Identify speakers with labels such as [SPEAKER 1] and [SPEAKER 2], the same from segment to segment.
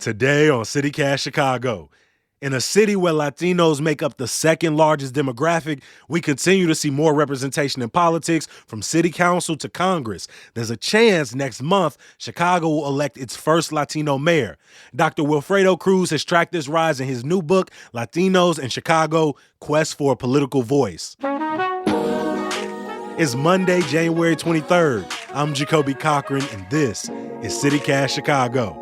[SPEAKER 1] Today on CityCast Chicago. In a city where Latinos make up the second largest demographic, we continue to see more representation in politics from city council to Congress. There's a chance next month Chicago will elect its first Latino mayor. Dr. Wilfredo Cruz has tracked this rise in his new book, Latinos in Chicago: Quest for a Political Voice. It's Monday, January 23rd. I'm Jacoby Cochran, and this is CityCast Chicago.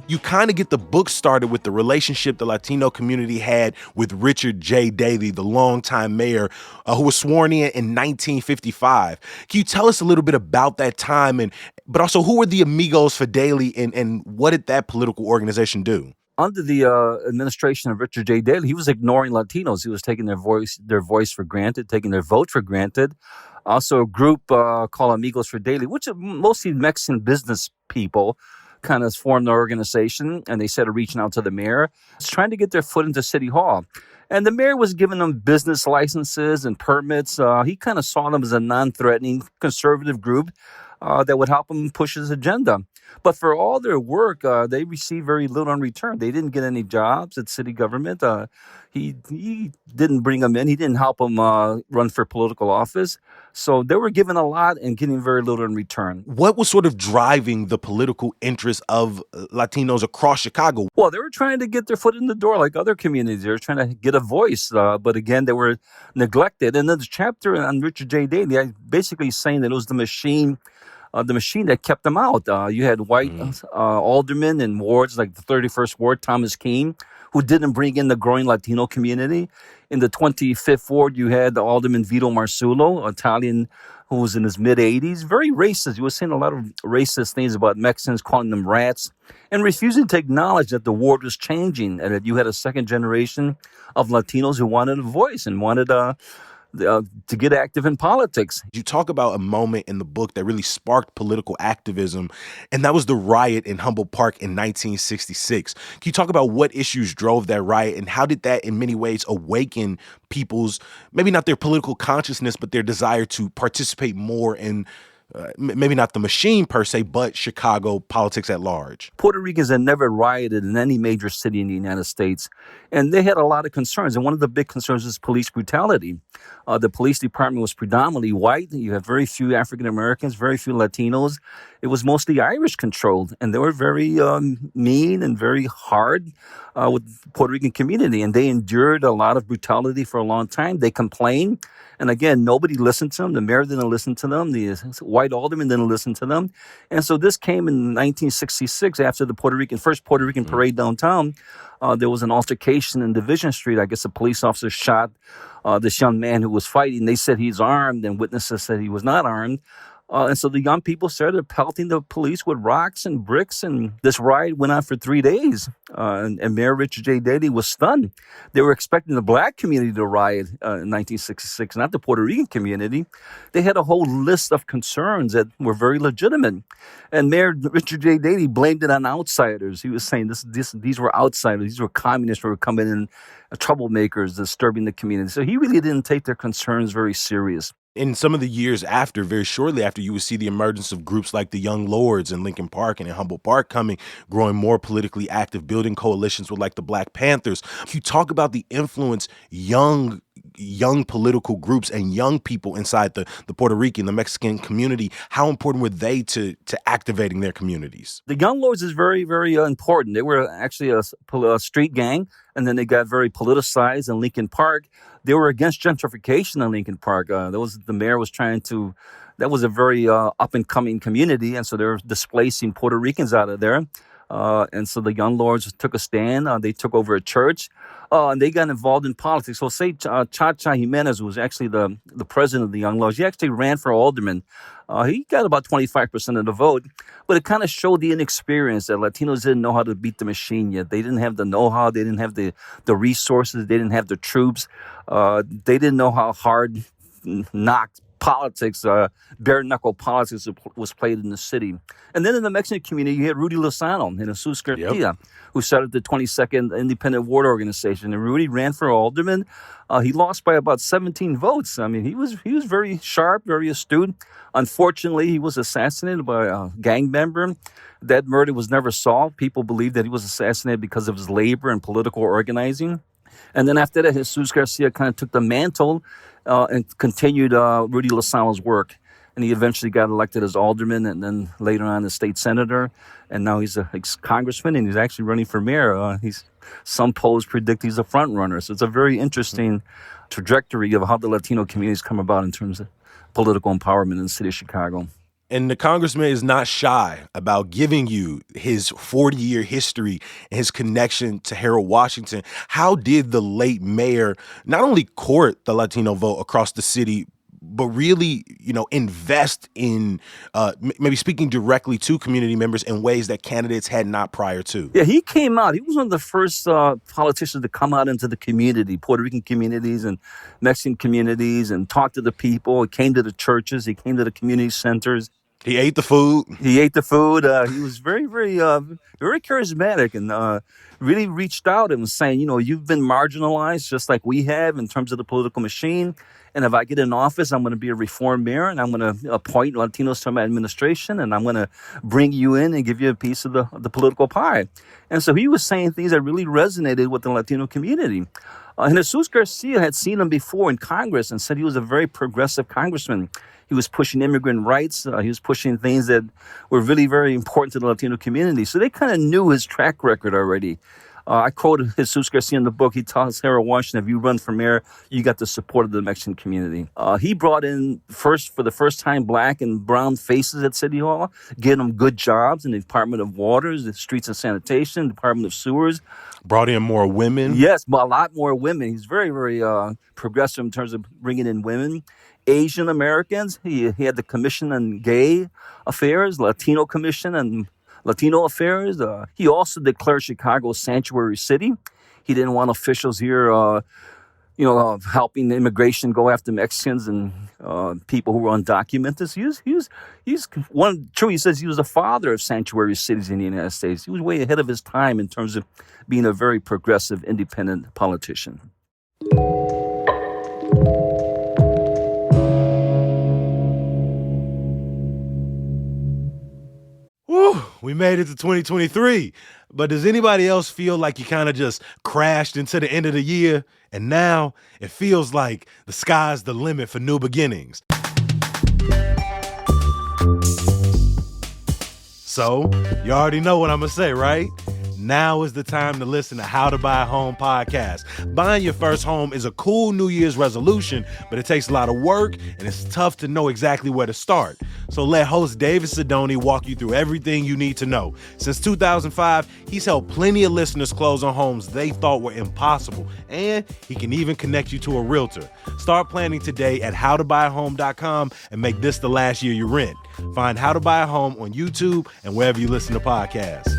[SPEAKER 1] You kind of get the book started with the relationship the Latino community had with Richard J. Daley, the longtime mayor who was sworn in 1955. Can you tell us a little bit about that time, but also who were the amigos for Daley and what did that political organization do?
[SPEAKER 2] Under the administration of Richard J. Daley, he was ignoring Latinos. He was taking their voice for granted, taking their vote for granted. Also, a group called Amigos for Daley, which are mostly Mexican business people, kind of formed an organization, and they started reaching out to the mayor, trying to get their foot into City Hall. And the mayor was giving them business licenses and permits. He kind of saw them as a non-threatening conservative group that would help him push his agenda. But for all their work, they received very little in return. They didn't get any jobs at city government. He didn't bring them in. He didn't help them run for political office. So they were given a lot and getting very little in return.
[SPEAKER 1] What was sort of driving the political interest of Latinos across Chicago?
[SPEAKER 2] Well, they were trying to get their foot in the door like other communities. They were trying to get a voice. But again, they were neglected. And then the chapter on Richard J. Daley, I basically saying that it was the machine that kept them out. You had white aldermen in wards like the 31st Ward, Thomas Keene, who didn't bring in the growing Latino community. In the 25th Ward, you had the Alderman Vito Marsullo, Italian, who was in his mid-80s, very racist. He was saying a lot of racist things about Mexicans, calling them rats, and refusing to acknowledge that the ward was changing and that you had a second generation of Latinos who wanted a voice and wanted to get active in politics.
[SPEAKER 1] You talk about a moment in the book that really sparked political activism, and that was the riot in Humboldt Park in 1966. Can you talk about what issues drove that riot, and how did that in many ways awaken people's, maybe not their political consciousness, but their desire to participate more in maybe not the machine per se, but Chicago politics at large?
[SPEAKER 2] Puerto Ricans had never rioted in any major city in the United States, and they had a lot of concerns. And one of the big concerns is police brutality. The police department was predominantly white. You have very few African Americans, very few Latinos. It was mostly Irish controlled, and they were very mean and very hard with the Puerto Rican community. And they endured a lot of brutality for a long time. They complained. And again, nobody listened to them. The mayor didn't listen to them. The white alderman didn't listen to them. And so this came in 1966 after the first Puerto Rican parade downtown. There was an altercation in Division Street. I guess a police officer shot this young man who was fighting. They said he's armed, and witnesses said he was not armed. And so the young people started pelting the police with rocks and bricks, and this riot went on for 3 days. And Mayor Richard J. Daley was stunned. They were expecting the black community to riot in 1966, not the Puerto Rican community. They had a whole list of concerns that were very legitimate. And Mayor Richard J. Daley blamed it on outsiders. He was saying these were outsiders. These were communists who were coming in, troublemakers, disturbing the community. So he really didn't take their concerns very serious.
[SPEAKER 1] In some of the years after, very shortly after, you would see the emergence of groups like the Young Lords in Lincoln Park and in Humboldt Park growing more politically active, building coalitions with like the Black Panthers. Can you talk about the influence young political groups and young people inside the Puerto Rican, the Mexican community, how important were they to activating their communities?
[SPEAKER 2] The Young Lords is very, very important. They were actually a street gang, and then they got very politicized in Lincoln Park. They were against gentrification in Lincoln Park. The mayor was trying to, that was a very up-and-coming community, and so they were displacing Puerto Ricans out of there. And so the Young Lords took a stand. They took over a church, and they got involved in politics. So say Cha-Cha Jimenez, who was actually the president of the Young Lords, he actually ran for alderman. He got about 25% of the vote, but it kind of showed the inexperience that Latinos didn't know how to beat the machine yet. They didn't have the know-how. They didn't have the resources. They didn't have the troops. They didn't know how hard knocked politics, bare knuckle politics was played in the city. And then in the Mexican community, you had Rudy Lozano and Jesus Garcia, who started the 22nd Independent Ward Organization. And Rudy ran for alderman. He lost by about 17 votes. I mean, he was very sharp, very astute. Unfortunately, he was assassinated by a gang member. That murder was never solved. People believe that he was assassinated because of his labor and political organizing. And then after that, Jesus Garcia kind of took the mantle and continued Rudy Lozano's work. And he eventually got elected as alderman and then later on as state senator. And now he's a congressman and he's actually running for mayor. Some polls predict he's a front runner. So it's a very interesting trajectory of how the Latino communities come about in terms of political empowerment in the city of Chicago.
[SPEAKER 1] And the congressman is not shy about giving you his 40-year history and his connection to Harold Washington. How did the late mayor not only court the Latino vote across the city, but really, invest in maybe speaking directly to community members in ways that candidates had not prior to?
[SPEAKER 2] Yeah, he came out. He was one of the first politicians to come out into the community, Puerto Rican communities and Mexican communities, and talk to the people. He came to the churches. He came to the community centers.
[SPEAKER 1] He ate the food.
[SPEAKER 2] He was very, very, very charismatic and really reached out and was saying, you've been marginalized just like we have in terms of the political machine. And if I get in office, I'm going to be a reform mayor and I'm going to appoint Latinos to my administration and I'm going to bring you in and give you a piece of the political pie. And so he was saying things that really resonated with the Latino community. And Jesus Garcia had seen him before in Congress and said he was a very progressive congressman. He was pushing immigrant rights. He was pushing things that were really very important to the Latino community. So they kind of knew his track record already. I quoted Jesus Garcia in the book. He tells Harold Washington, if you run for mayor, you got the support of the Mexican community. He brought in, for the first time, black and brown faces at City Hall, getting them good jobs in the Department of Waters, the Streets and Sanitation, Department of Sewers.
[SPEAKER 1] Brought in more women.
[SPEAKER 2] Yes, but a lot more women. He's very, very progressive in terms of bringing in women. Asian Americans. He had the Commission on Gay Affairs, Latino Commission and Latino Affairs. He also declared Chicago a sanctuary city. He didn't want officials here, helping the immigration go after Mexicans and people who were undocumented. He says he was the father of sanctuary cities in the United States. He was way ahead of his time in terms of being a very progressive, independent politician.
[SPEAKER 1] Woo, we made it to 2023. But does anybody else feel like you kind of just crashed into the end of the year? And now it feels like the sky's the limit for new beginnings. So, you already know what I'm going to say, right? Now is the time to listen to How to Buy a Home podcast. Buying your first home is a cool New Year's resolution, but it takes a lot of work and it's tough to know exactly where to start. So let host David Sidoni walk you through everything you need to know. Since 2005, he's helped plenty of listeners close on homes they thought were impossible, and he can even connect you to a realtor. Start planning today at howtobuyahome.com and make this the last year you rent. Find How to Buy a Home on YouTube and wherever you listen to podcasts.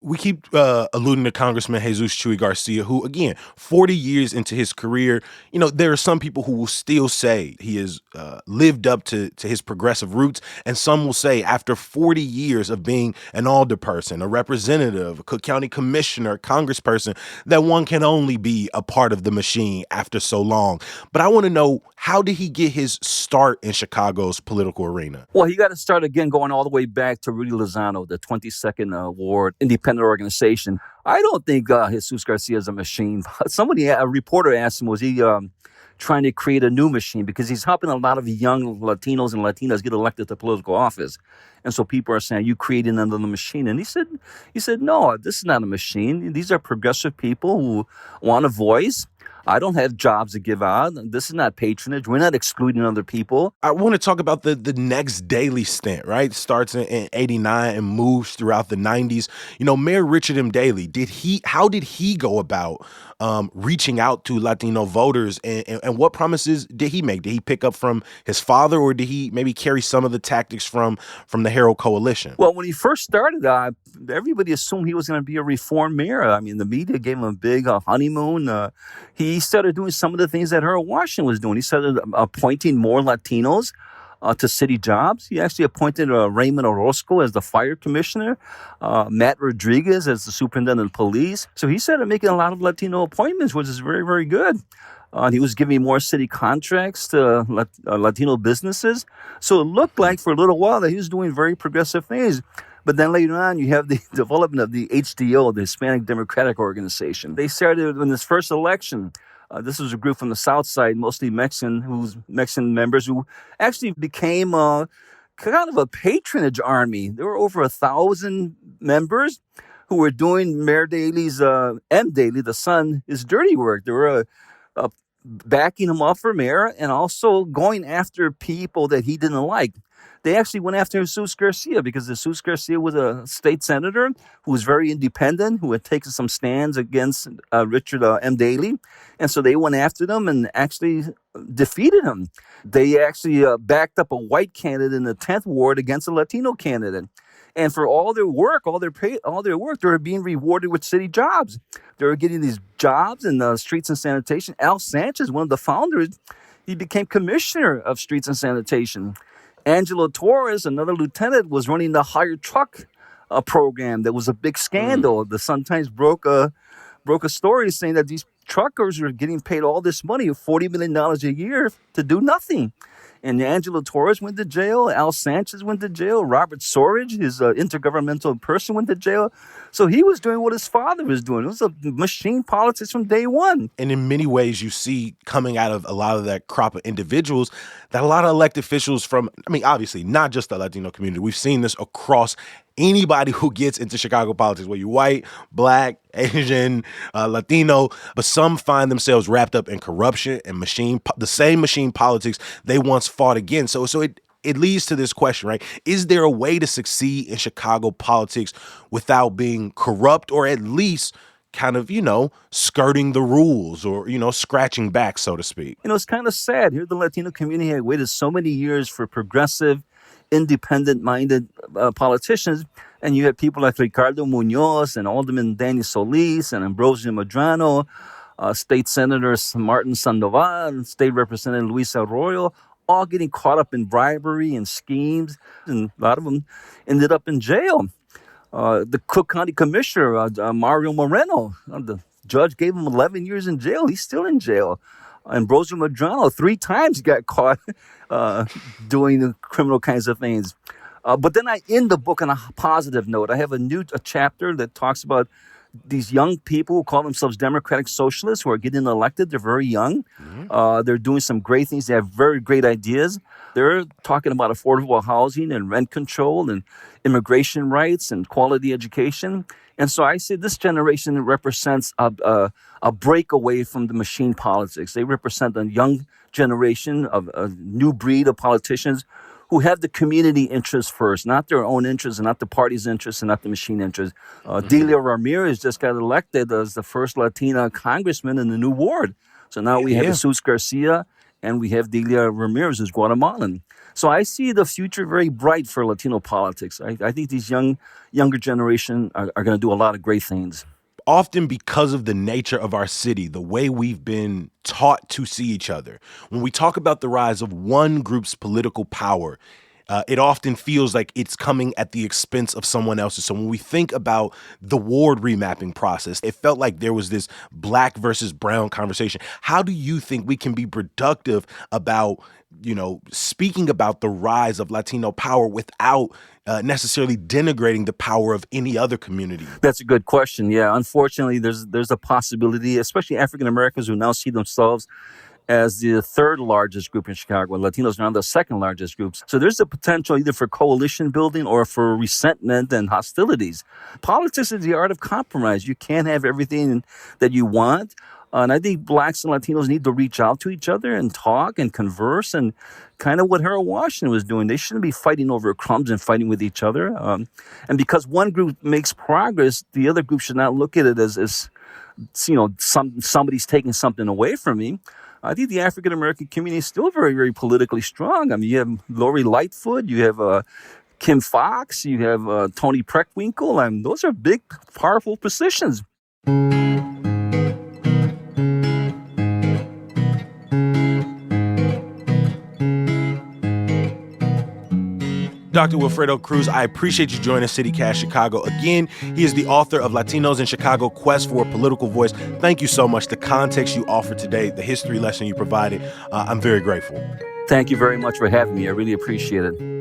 [SPEAKER 1] We keep alluding to Congressman Jesus Chuy Garcia, who, again, 40 years into his career, there are some people who will still say he has lived up to his progressive roots. And some will say after 40 years of being an alderperson, a representative, a Cook County commissioner, congressperson, that one can only be a part of the machine after so long. But I want to know, how did he get his start in Chicago's political arena?
[SPEAKER 2] Well, he got to start again going all the way back to Rudy Lozano, the 22nd Ward Independent Organization. I don't think Jesus Garcia is a machine. A reporter asked him, was he trying to create a new machine? Because he's helping a lot of young Latinos and Latinas get elected to political office. And so people are saying, you creating another machine. And he said, no, this is not a machine. These are progressive people who want a voice. I don't have jobs to give out. This is not patronage. We're not excluding other people.
[SPEAKER 1] I want to talk about the next Daley stint, right? Starts in 89 and moves throughout the 90s. Mayor Richard M. Daley, how did he go about reaching out to Latino voters, and what promises did he make? Did he pick up from his father, or did he maybe carry some of the tactics from the Harold Coalition?
[SPEAKER 2] Well, when he first started, everybody assumed he was going to be a reform mayor. I mean, the media gave him a big honeymoon. He he started doing some of the things that Harold Washington was doing. He started appointing more Latinos to city jobs. He actually appointed Raymond Orozco as the fire commissioner, Matt Rodriguez as the superintendent of police. So he started making a lot of Latino appointments, which is very, very good. He was giving more city contracts to Latino businesses. So it looked like for a little while that he was doing very progressive things. But then later on, you have the development of the HDO, the Hispanic Democratic Organization. They started in this first election. This was a group from the South Side, mostly Mexican members who actually became kind of a patronage army. There were over 1,000 members who were doing Mayor Daley's, M. Daley, the son, his dirty work. They were backing him up for mayor and also going after people that he didn't like. They actually went after Jesus Garcia because Jesus Garcia was a state senator who was very independent, who had taken some stands against Richard M. Daley. And so they went after them and actually defeated him. They actually backed up a white candidate in the 10th ward against a Latino candidate. And for all their work, they were being rewarded with city jobs. They were getting these jobs in streets and sanitation. Al Sanchez, one of the founders, he became commissioner of streets and sanitation. Angelo Torres, another lieutenant, was running the hired truck program. That was a big scandal. The Sun-Times broke a story saying that these truckers were getting paid all this money, $40 million a year, to do nothing. And Angelo Torres went to jail. Al Sanchez went to jail. Robert Sorge, his intergovernmental person, went to jail. So he was doing what his father was doing. It was a machine politics from day one.
[SPEAKER 1] And in many ways, you see coming out of a lot of that crop of individuals that a lot of elected officials from, I mean, obviously, not just the Latino community. We've seen this across anybody who gets into Chicago politics, whether you're white, black, Asian, Latino, but some find themselves wrapped up in corruption and the same machine politics they once fought against. So it leads to this question, right? Is there a way to succeed in Chicago politics without being corrupt or at least kind of, skirting the rules or, scratching back, so to speak?
[SPEAKER 2] It's kind of sad. Here, the Latino community had waited so many years for progressive, independent-minded politicians, and you had people like Ricardo Munoz and Alderman Danny Solis and Ambrosio Medrano, State Senators Martin Sandoval, State Representative Luis Arroyo, all getting caught up in bribery and schemes, and a lot of them ended up in jail. The Cook County Commissioner, Mario Moreno, the judge gave him 11 years in jail. He's still in jail. Ambrosio Medrano 3 times got caught doing the criminal kinds of things. But then I end the book on a positive note. I have a chapter that talks about these young people who call themselves democratic socialists who are getting elected. They're very young. They're doing some great things. They have very great ideas. They're talking about affordable housing and rent control and immigration rights and quality education. And so I say this generation represents a breakaway from the machine politics. They represent a young generation of a new breed of politicians who have the community interests first, not their own interests and not the party's interests and not the machine interests. Delia Ramirez just got elected as the first Latina congressman in the new ward. So now we have Jesus Garcia and we have Delia Ramirez, who's Guatemalan. So I see the future very bright for Latino politics. I think these younger generation are going to do a lot of great things.
[SPEAKER 1] Often because of the nature of our city, the way we've been taught to see each other, when we talk about the rise of one group's political power, it often feels like it's coming at the expense of someone else's. So when we think about the ward remapping process, it felt like there was this black versus brown conversation. How do you think we can be productive about, speaking about the rise of Latino power without necessarily denigrating the power of any other community?
[SPEAKER 2] That's a good question. Yeah, unfortunately, there's a possibility, especially African Americans who now see themselves as the 3rd largest group in Chicago. Latinos are now the 2nd largest group. So there's the potential either for coalition building or for resentment and hostilities. Politics is the art of compromise. You can't have everything that you want. And I think blacks and Latinos need to reach out to each other and talk and converse, and kind of what Harold Washington was doing. They shouldn't be fighting over crumbs and fighting with each other. And because one group makes progress, the other group should not look at it as somebody's taking something away from me. I think the African-American community is still very, very politically strong. I mean, you have Lori Lightfoot, you have Kim Fox, you have Tony Preckwinkle, and those are big, powerful positions.
[SPEAKER 1] Dr. Wilfredo Cruz, I appreciate you joining CityCast Chicago again. He is the author of Latinos in Chicago, Quest for a Political Voice. Thank you so much. The context you offered today, the history lesson you provided, I'm very grateful.
[SPEAKER 2] Thank you very much for having me. I really appreciate it.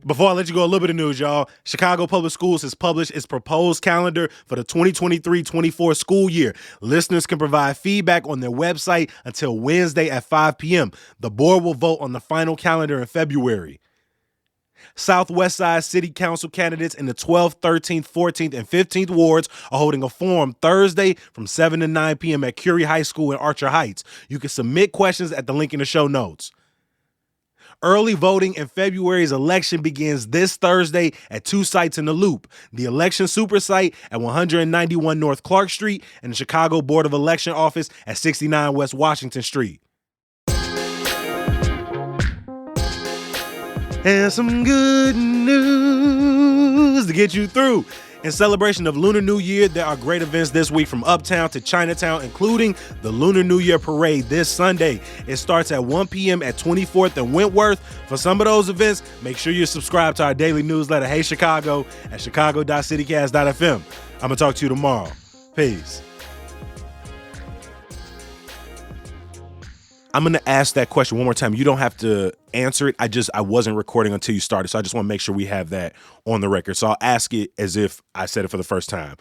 [SPEAKER 1] Before I let you go, a little bit of news, y'all. Chicago Public Schools has published its proposed calendar for the 2023-24 school year. Listeners can provide feedback on their website until Wednesday at 5 p.m. The board will vote on the final calendar in February. Southwest Side City Council candidates in the 12th, 13th, 14th, and 15th wards are holding a forum Thursday from 7 to 9 p.m. at Curie High School in Archer Heights. You can submit questions at the link in the show notes. Early voting in February's election begins this Thursday at 2 sites in the Loop: the Election Super Site at 191 North Clark Street and the Chicago Board of Election Office at 69 West Washington Street. And some good news to get you through. In celebration of Lunar New Year, there are great events this week from Uptown to Chinatown, including the Lunar New Year Parade this Sunday. It starts at 1 p.m. at 24th and Wentworth. For some of those events, make sure you subscribe to our daily newsletter, Hey Chicago, at chicago.citycast.fm. I'm going to talk to you tomorrow. Peace. I'm going to ask that question one more time. You don't have to answer it. I wasn't recording until you started, so I just want to make sure we have that on the record. So I'll ask it as if I said it for the first time.